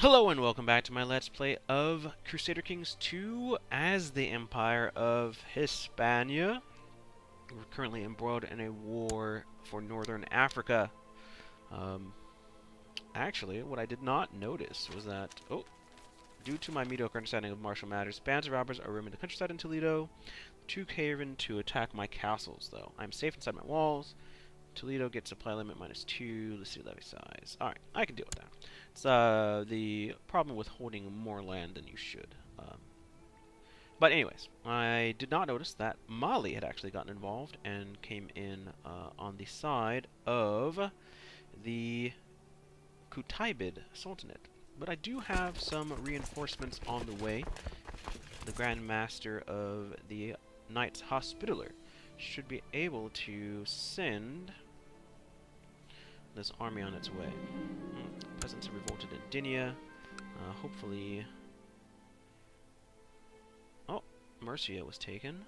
Hello and welcome back to my Let's Play of Crusader Kings 2 as the Empire of Hispania. We're currently embroiled in a war for Northern Africa. Actually, what I did not notice was that, due to my mediocre understanding of martial matters, bands of robbers are roaming the countryside in Toledo. Too craven to attack my castles, though. I'm safe inside my walls. Toledo gets supply limit -2, the city levy size. Alright, I can deal with that. It's the problem with holding more land than you should. But anyways, I did not notice that Mali had actually gotten involved and came in on the side of the Qutaybid Sultanate. But I do have some reinforcements on the way. The Grand Master of the Knights Hospitaller should be able to send this army on its way. Peasants have revolted in Dinia. Hopefully... Oh, Murcia was taken.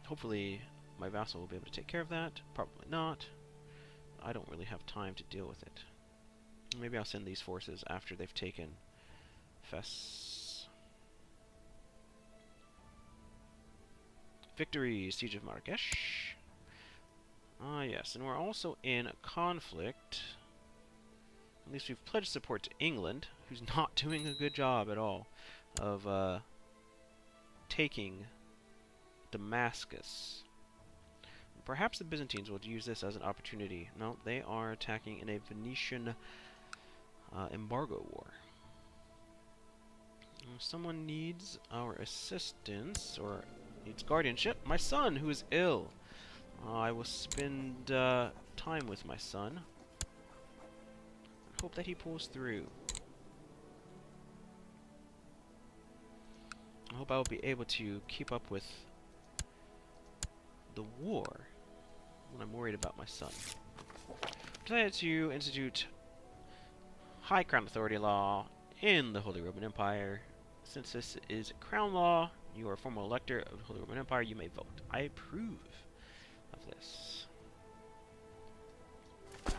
Hopefully my vassal will be able to take care of that. Probably not. I don't really have time to deal with it. Maybe I'll send these forces after they've taken Fes. Victory! Siege of Marrakesh. Ah, yes, and we're also in conflict. At least we've pledged support to England, who's not doing a good job at all of taking Damascus. Perhaps the Byzantines will use this as an opportunity. No, they are attacking in a Venetian embargo war. Someone needs our assistance, or needs guardianship. My son, who is ill. I will spend time with my son. Hope that he pulls through. I hope I will be able to keep up with the war when I'm worried about my son. Decided to institute High Crown Authority law in the Holy Roman Empire. Since this is crown law, you are a formal elector of the Holy Roman Empire, you may vote. I approve of this. Well,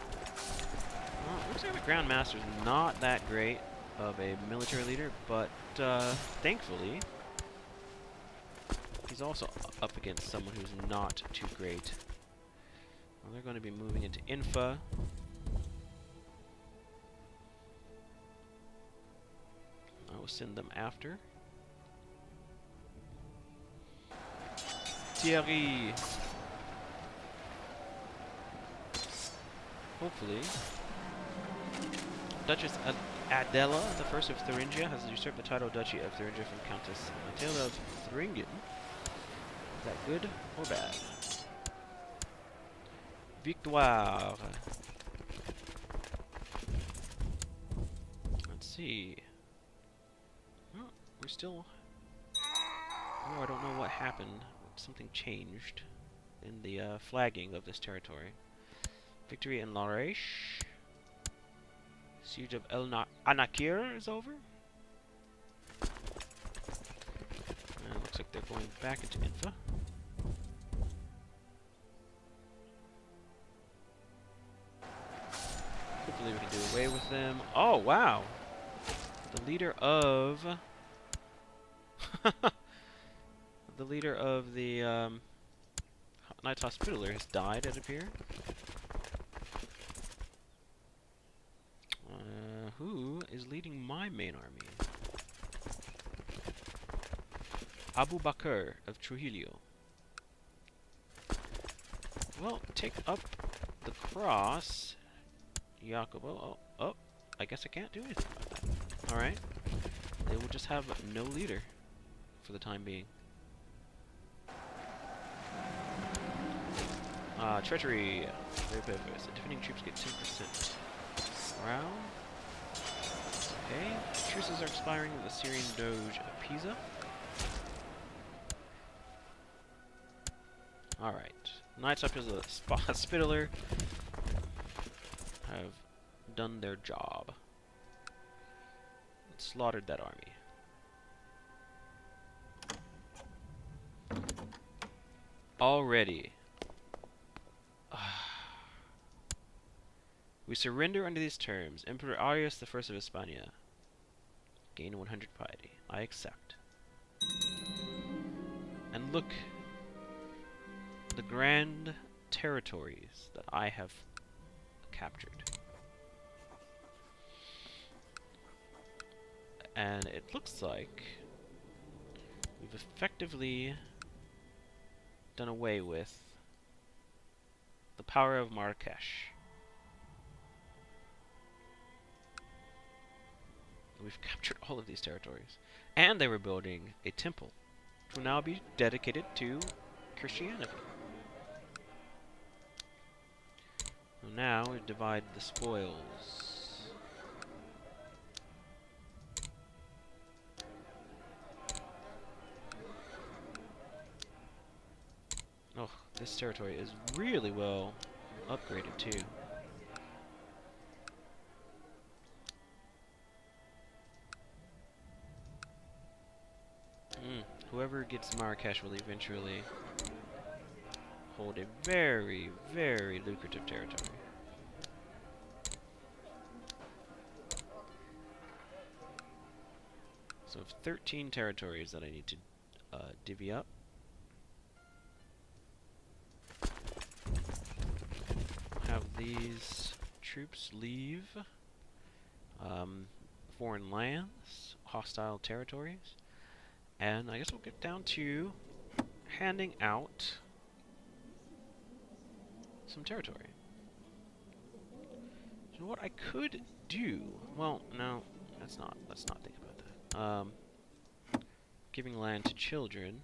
looks like the Grand Master is not that great of a military leader, but thankfully he's also up against someone who's not too great. Well, they're going to be moving into Infa. I will send them after. Thierry. Hopefully. Duchess Adela the First of Thuringia has usurped the title of Duchy of Thuringia from Countess Matilda of Thuringen. Is that good or bad? Victoire. Let's see. Oh, we're still... Oh, I don't know what happened. Something changed in the flagging of this territory. Victory in Larache. Siege of Anakir is over. And it looks like they're going back into Infa. Hopefully we can do away with them. Oh, wow! The leader of... the leader of the Knights Hospitaller has died, it appears. Who is leading my main army? Abu Bakr of Trujillo. Well, take up the cross. Jacobo. Oh, I guess I can't do anything about that. Alright. They will just have no leader for the time being. Treachery. Very purpose. The defending troops get 10%. Morale. Okay. Truces are expiring with the Syrian Doge of Pisa. Alright. Knights up to the Hospitaller have done their job. Slaughtered that army. Already. We surrender under these terms. Emperor Arius the First of Hispania. Gain 100 piety. I accept. And look, the grand territories that I have captured. And it looks like we've effectively done away with the power of Marrakesh. We've captured all of these territories. And they were building a temple, which will now be dedicated to Christianity. So now we divide the spoils. Oh, this territory is really well upgraded too. Whoever gets Marrakesh will eventually hold a very, very lucrative territory. So I have 13 territories that I need to divvy up. Have these troops leave foreign lands, hostile territories. And I guess we'll get down to handing out some territory. So what I could do, well, no, let's not think about that. Giving land to children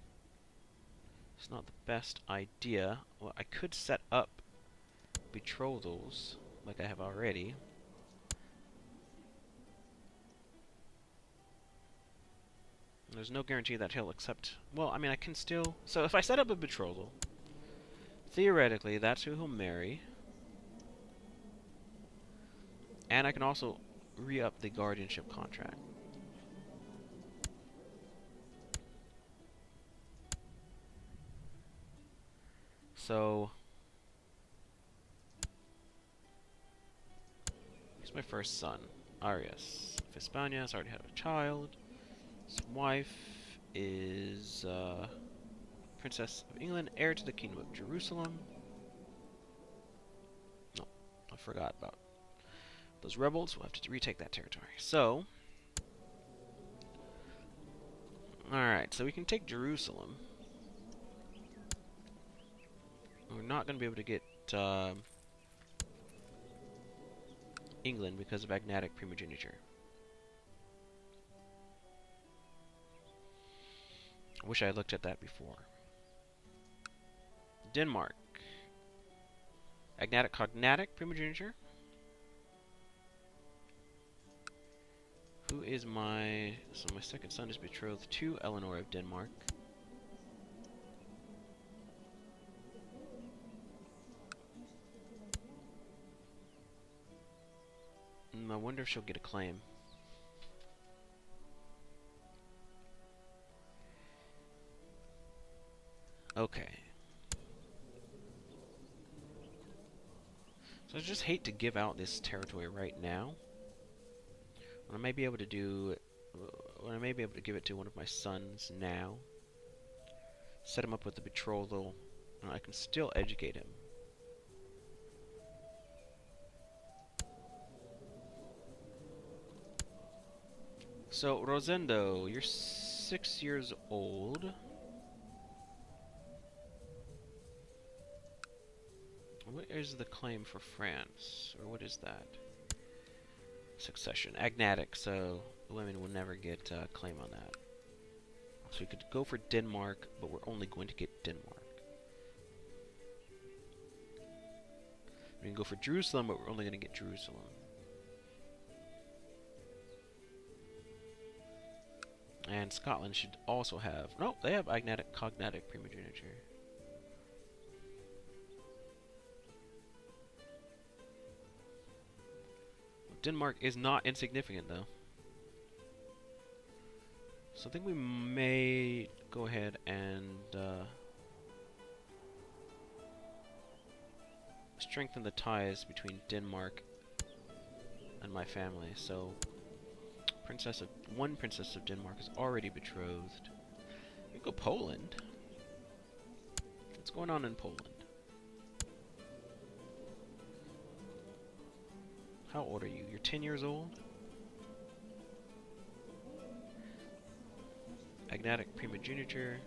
is not the best idea. Well, I could set up betrothals like I have already. There's no guarantee that he'll accept. Well, I mean, I can still. So if I set up a betrothal, theoretically, that's who he'll marry. And I can also re-up the guardianship contract. So here's my first son, Arius of Hispania. Has already had a child. His wife is Princess of England, heir to the Kingdom of Jerusalem. No, I forgot about those rebels. We'll have to retake that territory. So, alright, so we can take Jerusalem. We're not going to be able to get England because of agnatic primogeniture. I wish I had looked at that before. Denmark. Agnatic cognatic primogeniture. Who is my... So my second son is betrothed to Eleanor of Denmark. I wonder if she'll get a claim. Okay. So I just hate to give out this territory right now. When I may be able to do, when I may be able to give it to one of my sons now. Set him up with a betrothal, and I can still educate him. So Rosendo, you're 6 years old. What is the claim for France? Or what is that? Succession. Agnatic, so the women will never get a claim on that. So we could go for Denmark, but we're only going to get Denmark. We can go for Jerusalem, but we're only going to get Jerusalem. And Scotland should also have... No, they have agnatic cognatic primogeniture. Denmark is not insignificant, though. So I think we may go ahead and strengthen the ties between Denmark and my family, so one princess of Denmark is already betrothed. You go Poland. What's going on in Poland? How old are you? You're 10 years old? Agnatic primogeniture.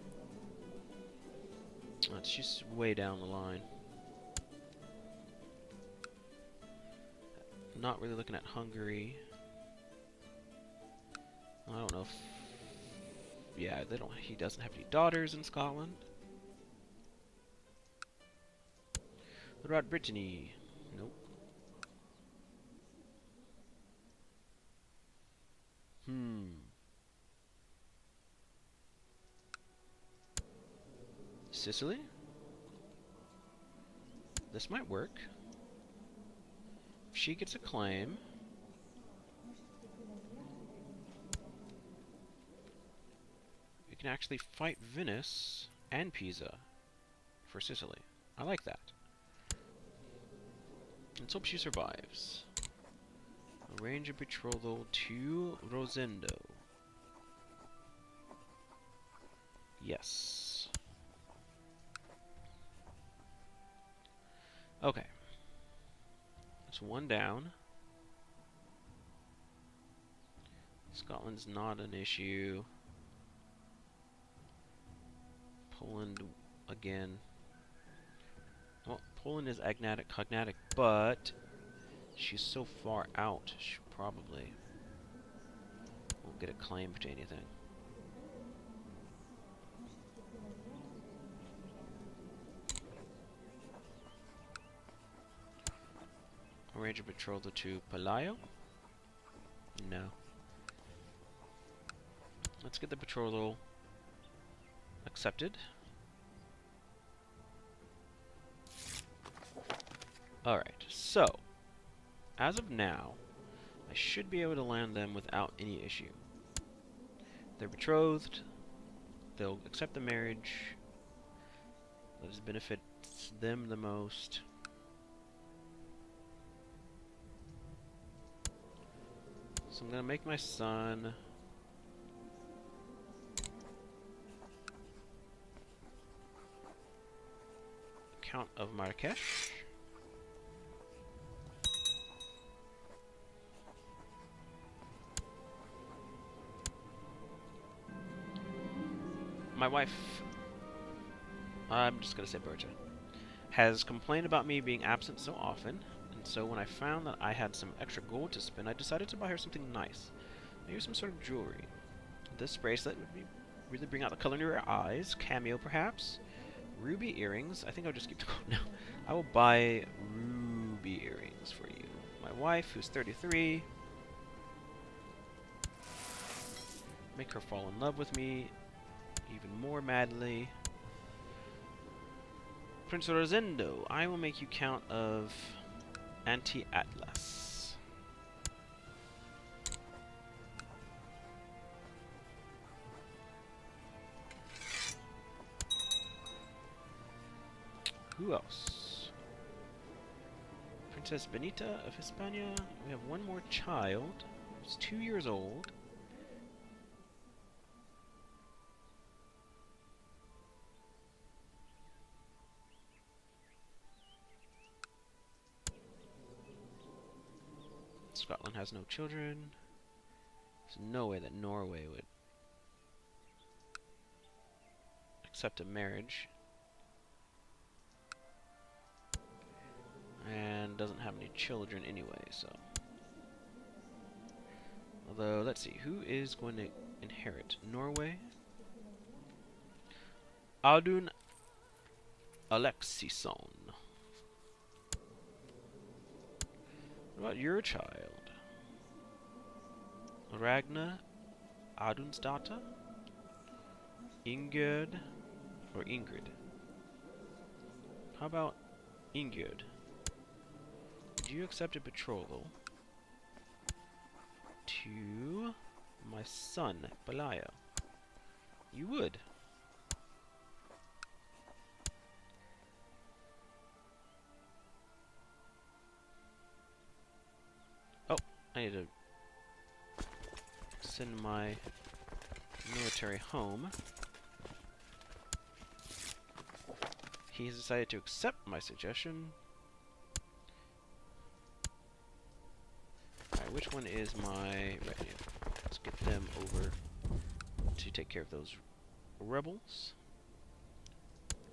That's just way down the line. Not really looking at Hungary. I don't know if... Yeah, he doesn't have any daughters in Scotland. What about Brittany? Nope. Sicily? This might work. If she gets a claim... we can actually fight Venice and Pisa for Sicily. I like that. Let's hope she survives. Arrange a betrothal to Rosendo. Yes. Okay. That's one down. Scotland's not an issue. Poland again. Well, Poland is agnatic, cognatic, but she's so far out, she probably won't get a claim to anything. Arrange a betrothal to Palaio? No. Let's get the betrothal accepted. Alright, so, as of now, I should be able to land them without any issue. They're betrothed, they'll accept the marriage that benefits them the most. So I'm going to make my son Count of Marrakesh. My wife, I'm just going to say Berta, has complained about me being absent so often, and so when I found that I had some extra gold to spend, I decided to buy her something nice. Maybe some sort of jewelry. This bracelet would really bring out the color in your eyes. Cameo, perhaps. Ruby earrings. I think I'll just keep the gold now. I will buy ruby earrings for you. My wife, who's 33. Make her fall in love with me even more madly. Prince Rosendo, I will make you Count of Anti-Atlas. Who else? Princess Benita of Hispania. We have one more child. Who's 2 years old. Scotland has no children. There's no way that Norway would accept a marriage. And doesn't have any children anyway, so. Although, let's see, who is going to inherit? Norway? Audun Alexisson. What about your child? Ragna Adunsdata? Ingerd or Ingrid? How about Ingerd? Would you accept a betrothal to my son, Palaio? You would. I need to send my military home. He has decided to accept my suggestion. Alright, which one is my retinue? Let's get them over to take care of those rebels.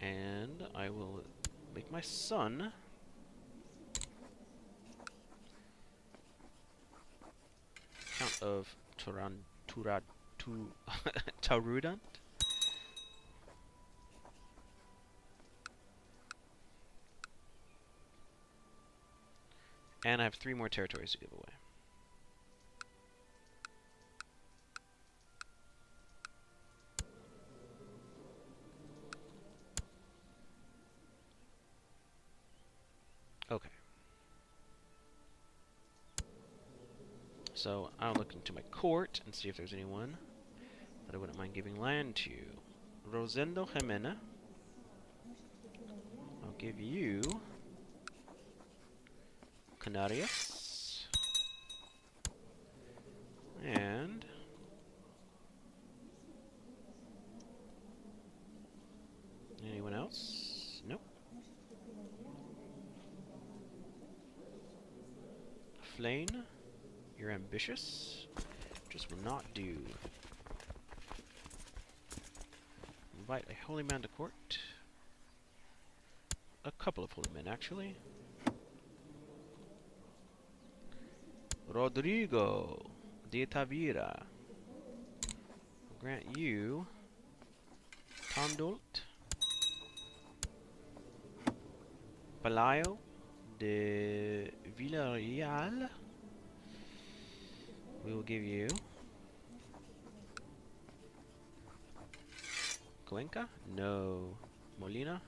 And I will make my son Count of Tarudant. And I have 3 more territories to give away. Okay. So I'll look into my court and see if there's anyone that I wouldn't mind giving land to. Rosendo Jimena. I'll give you Canarias. And anyone else? Nope. Flane, you're ambitious. Just will not do. Invite a holy man to court. A couple of holy men, actually. Rodrigo de Tavira. I'll grant you Tondult. Palaio de Villarreal. We will give you Cuenca? No. Molina?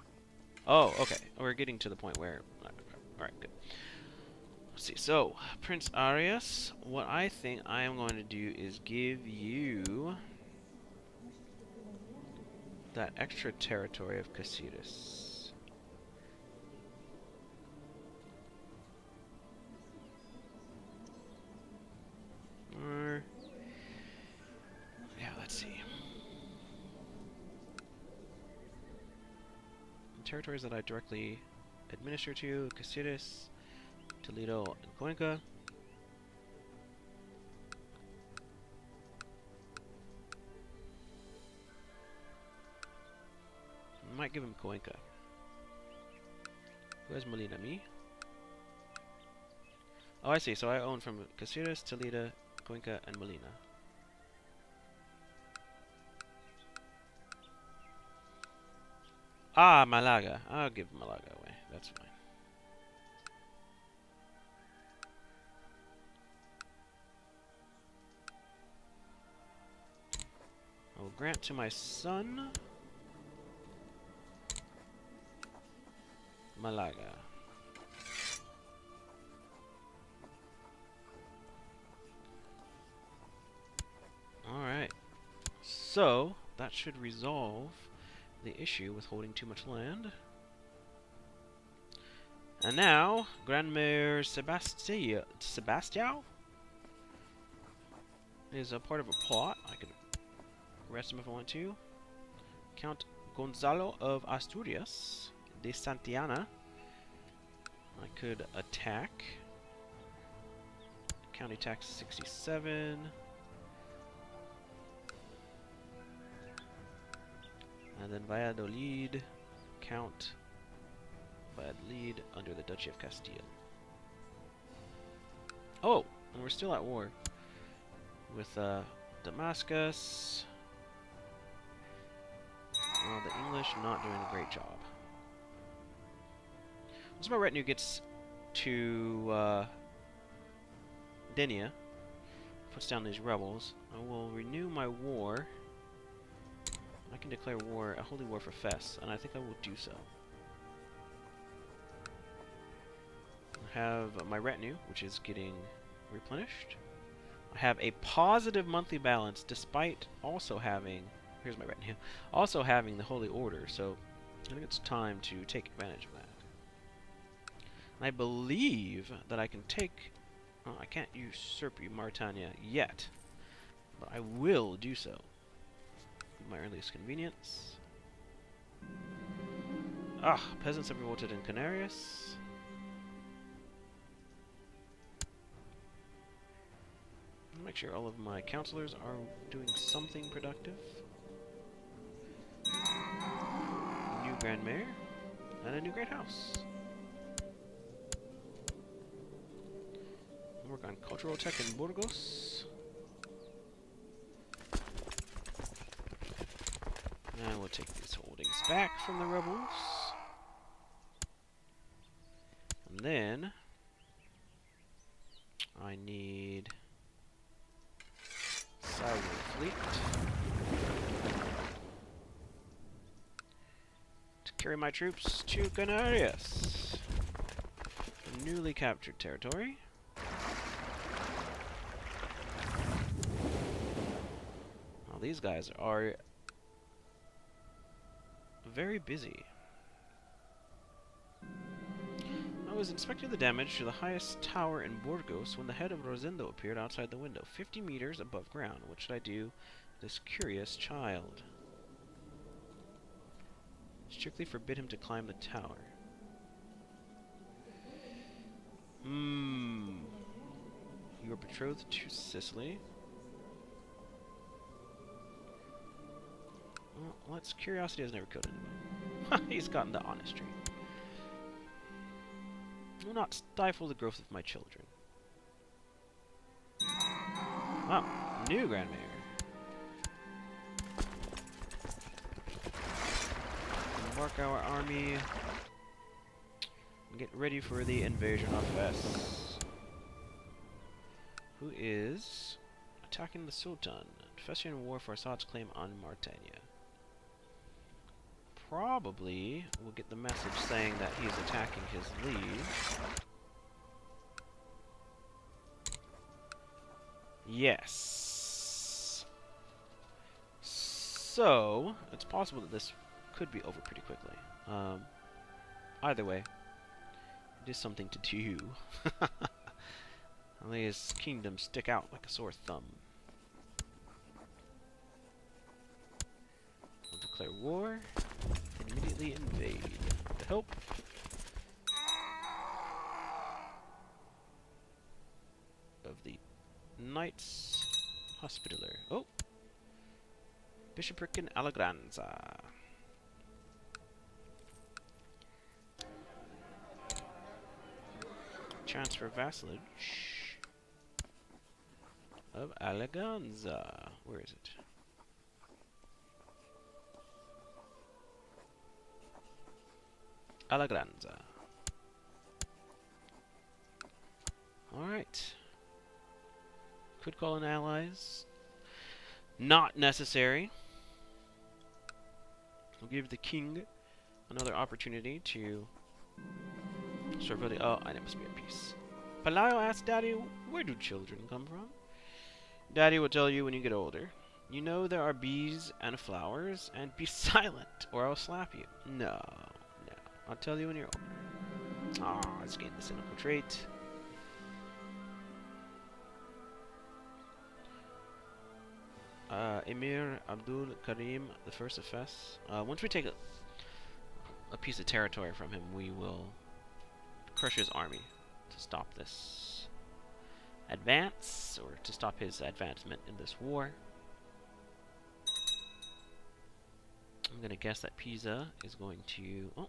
Oh, okay. We're getting to the point where... Alright, good. Let's see. So, Prince Arias, what I think I am going to do is give you that extra territory of Casitas. Yeah, let's see. The territories that I directly administer to, Casitas, Toledo, and Cuenca. I might give him Cuenca. Who has Molina? Me? Oh, I see. So I own from Casitas, Toledo, Cuenca, and Molina. Ah, Malaga. I'll give Malaga away. That's fine. I will grant to my son Malaga. Alright. So, that should resolve the issue with holding too much land. And now, Grand Mayor Sebastião is a part of a plot. I could arrest him if I want to. Count Gonzalo of Asturias de Santillana. I could attack. County tax 67. And then Valladolid, Count Valladolid under the Duchy of Castile. Oh, and we're still at war with Damascus. Well, the English not doing a great job. Once my retinue gets to Denia, puts down these rebels, I will renew my war. I can declare war, a holy war for Fes, and I think I will do so. I have my retinue, which is getting replenished. I have a positive monthly balance, despite also having, here's my retinue, also having the Holy Order, so I think it's time to take advantage of that. And I believe that I can take, Huh, I can't usurp you, Mauretania, yet. But I will do so. At my earliest convenience. Ah, peasants have revolted in Canarius. Make sure all of my counselors are doing something productive. New Grand Mayor and a new Great House. Work on cultural tech in Burgos. And we'll take these holdings back from the rebels. And then I need Silver Fleet to carry my troops to Canarias, newly captured territory. Well, these guys are very busy. I was inspecting the damage to the highest tower in Burgos when the head of Rosendo appeared outside the window, 50 meters above ground. What should I do with this curious child? Strictly forbid him to climb the tower. You are betrothed to Sicily. Well, curiosity has never killed anyone. He's gotten the honest streak. Do not stifle the growth of my children. Wow, new Grand Mayor. Embark our army. Get ready for the invasion of Fes. Who is attacking the Sultan? Festian war for Assad's claim on Mauretania. Probably we'll get the message saying that he's attacking his liege. Yes. So, it's possible that this could be over pretty quickly. Either way, it is something to do. These kingdoms stick out like a sore thumb. We'll declare war and immediately invade. The help. Of the Knights Hospitaller. Oh! Bishopric in Alagranza. Transfer vassalage of Alagranza. Where is it? Alagranza. Alright. Could call in allies. Not necessary. We'll give the king another opportunity to survey the... Oh, it must be a peace. Palaio asked Daddy, where do children come from? Daddy will tell you when you get older. You know there are bees and flowers, and be silent, or I'll slap you. No. I'll tell you when you're older. Ah, let's gain the cynical trait. Emir Abdul Karim, the first of Fes. Once we take a piece of territory from him, we will crush his army to stop this advance, or to stop his advancement in this war. I'm going to guess that Pisa is going to... Oh,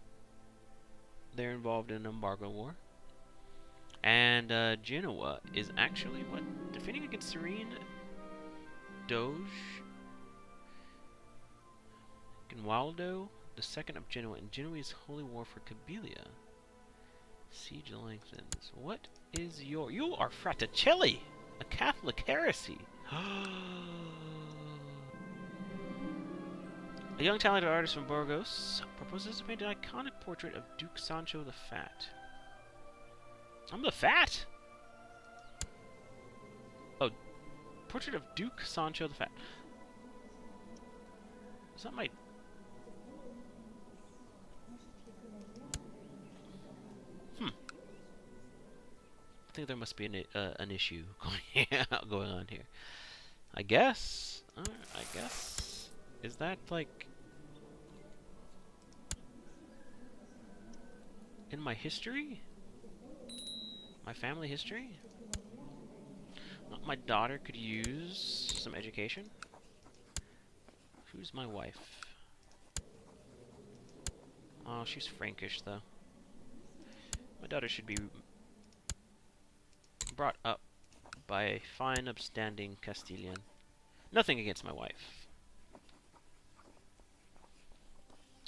they're involved in an embargo war. And Genoa is actually, what, defending against Serene, Doge, Ginwaldo, the second of Genoa, and Genoese holy war for Kabylia. Siege lengthens. What is your... You are Fraticelli, a Catholic heresy. A young talented artist from Burgos proposes to paint an iconic portrait of Duke Sancho the Fat. I'm the Fat? Oh, portrait of Duke Sancho the Fat. Is that my... I think there must be an issue going on here. I guess. I guess. Is that like in my history? My family history? My daughter could use some education. Who's my wife? Oh, she's Frankish though. My daughter should be brought up by a fine, upstanding Castilian. Nothing against my wife.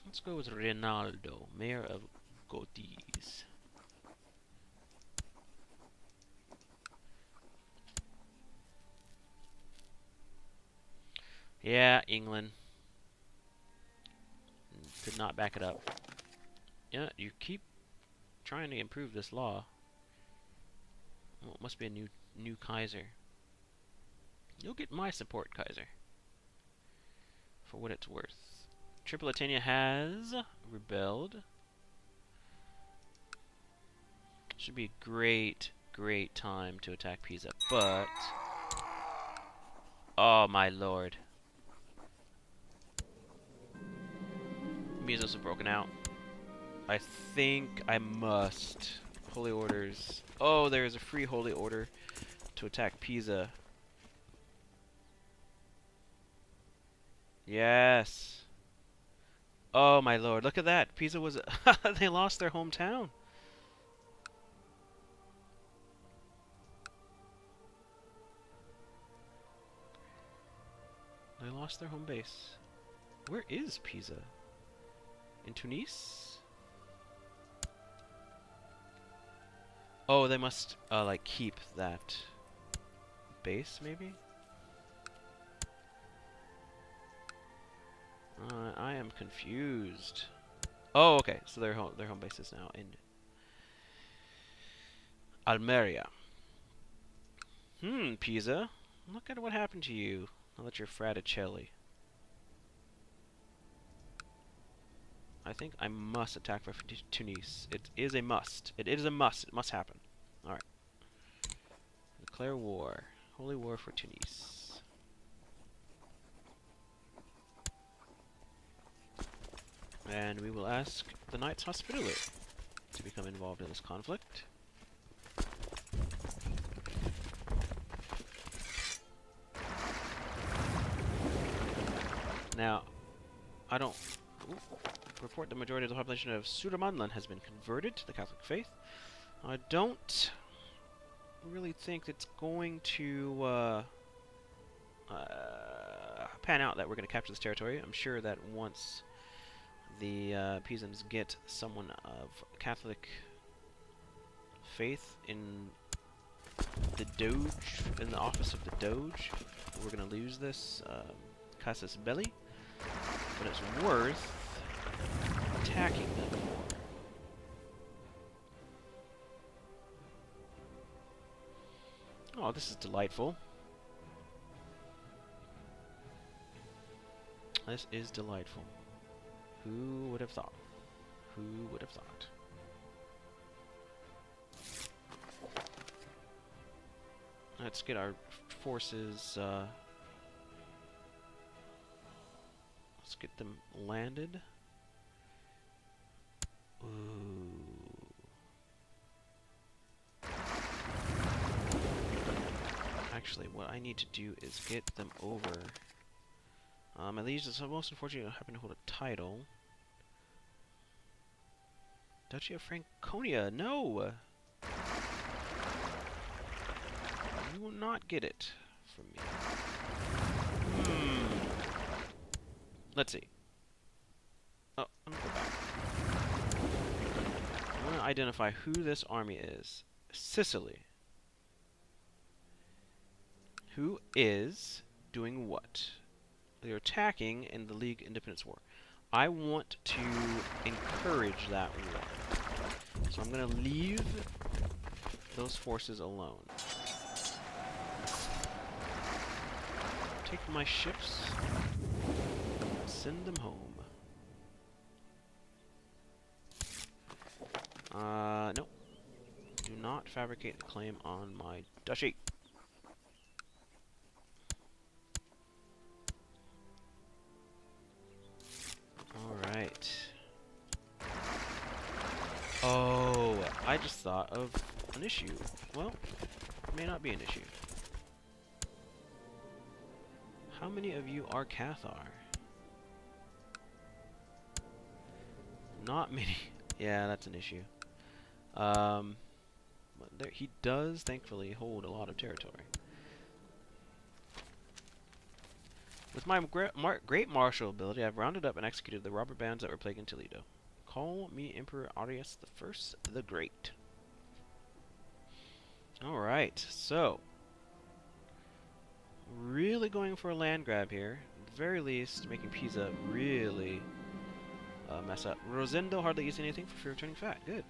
Let's go with Rinaldo, mayor of Gotis. Yeah, England. Could not back it up. Yeah, you keep trying to improve this law. Well, it must be a new Kaiser. You'll get my support, Kaiser. For what it's worth. Mauretania has rebelled. Should be a great time to attack Pisa, but... Oh my lord. Misos have broken out. I think I must. Holy orders. Oh, there is a free holy order to attack Pisa. Yes. Oh my lord, look at that. Pisa was... they lost their hometown. They lost their home base. Where is Pisa? In Tunis? Oh, they must, like, keep that base, maybe? I am confused. Oh, okay. So their home base is now in Almeria. Pisa. Look at what happened to you now that you're Fraticelli. I think I must attack for Tunis. It is a must. It is a must. It must happen. Alright. Declare war. Holy war for Tunis. And we will ask the Knights Hospitaller to become involved in this conflict. Now, I don't... report the majority of the population of Sudermanland has been converted to the Catholic faith. I don't really think it's going to pan out that we're going to capture this territory. I'm sure that once the Pisans get someone of Catholic faith in the Doge, in the office of the Doge, we're going to lose this casus belli. But it's worth attacking them. Oh, this is delightful. This is delightful. Who would have thought? Who would have thought? Let's get our forces, let's get them landed. Ooh. Actually, what I need to do is get them over. At least it's most unfortunate I happen to hold a title. Duchy of Franconia, no! You will not get it from me. Let's see. Oh, I'm gonna go back. I'm gonna identify who this army is. Sicily. Who is doing what? They're attacking in the League Independence War. I want to encourage that war. So I'm going to leave those forces alone. Take my ships, send them home. Nope. Do not fabricate a claim on my duchy. Alright. Oh, I just thought of an issue. Well, it may not be an issue. How many of you are Cathar? Not many. Yeah, that's an issue. But there, he does, thankfully, hold a lot of territory. With my great martial ability, I've rounded up and executed the robber bands that were plaguing Toledo. Call me Emperor Arius the Great. Alright, so really going for a land grab here. At the very least, making Pisa really mess up. Rosendo hardly eats anything for fear of turning fat. Good.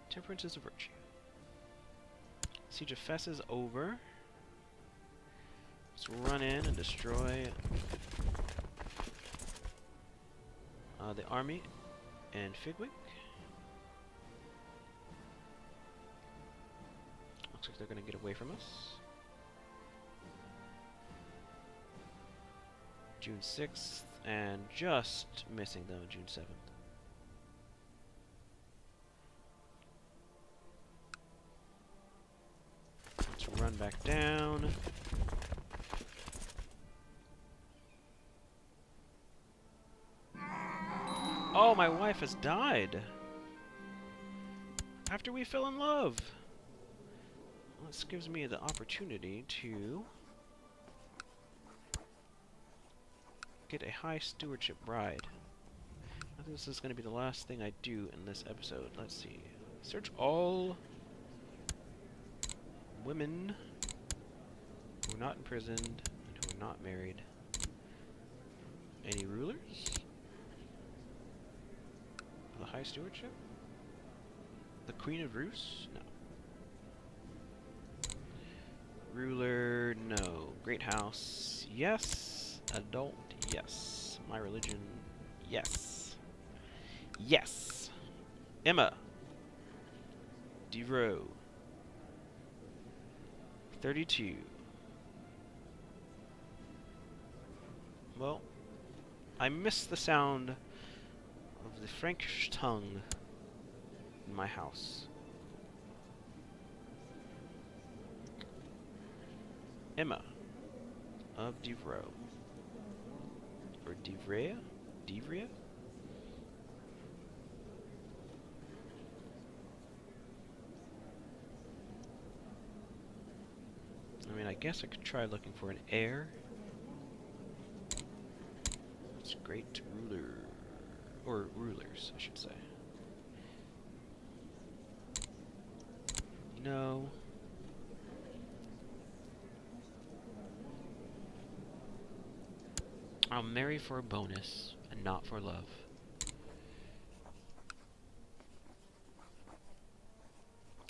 Temperance is a virtue. Siege of Fes is over. Let's run in and destroy the army and Figwick. Looks like they're going to get away from us. June 6th, and just missing them June 7th. Let's run back down. Oh, my wife has died. After we fell in love. This gives me the opportunity to get a high stewardship bride. I think this is going to be the last thing I do in this episode. Let's see. Search all women who are not imprisoned and who are not married. Any rulers? The high stewardship? The Queen of Rus? No. Ruler? No. Great house? Yes. Adult? Yes. My religion? Yes. Yes. Emma. Devro. 32. Well, I miss the sound of the Frankish tongue in my house. Emma of Devro. Or Devrea? Devria? I mean, I guess I could try looking for an heir. It's great ruler. Or rulers, I should say. No. I'll marry for a bonus, and not for love.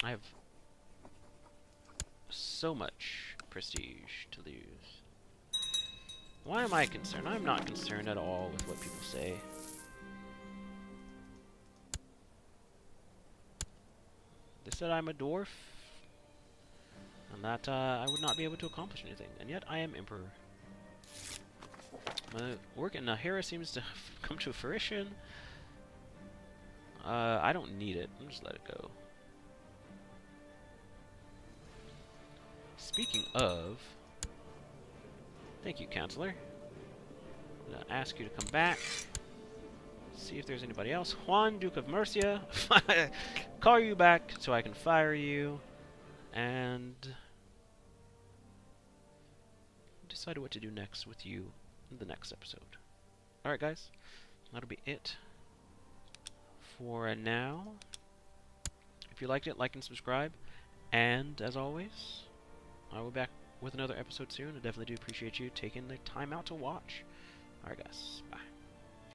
I have so much prestige to lose. Why am I concerned? I'm not concerned at all with what people say. They said I'm a dwarf, and that I would not be able to accomplish anything, and yet I am emperor. My work in Nahara seems to have come to fruition. I don't need it. I'll just let it go. Speaking of... Thank you, Counselor. I'm going to ask you to come back. See if there's anybody else. Juan, Duke of Murcia. Call you back so I can fire you. And... decide what to do next with you in the next episode. Alright, guys. That'll be it for now. If you liked it, like and subscribe. And, as always, I will be back with another episode soon. I definitely do appreciate you taking the time out to watch. Alright, guys. Bye.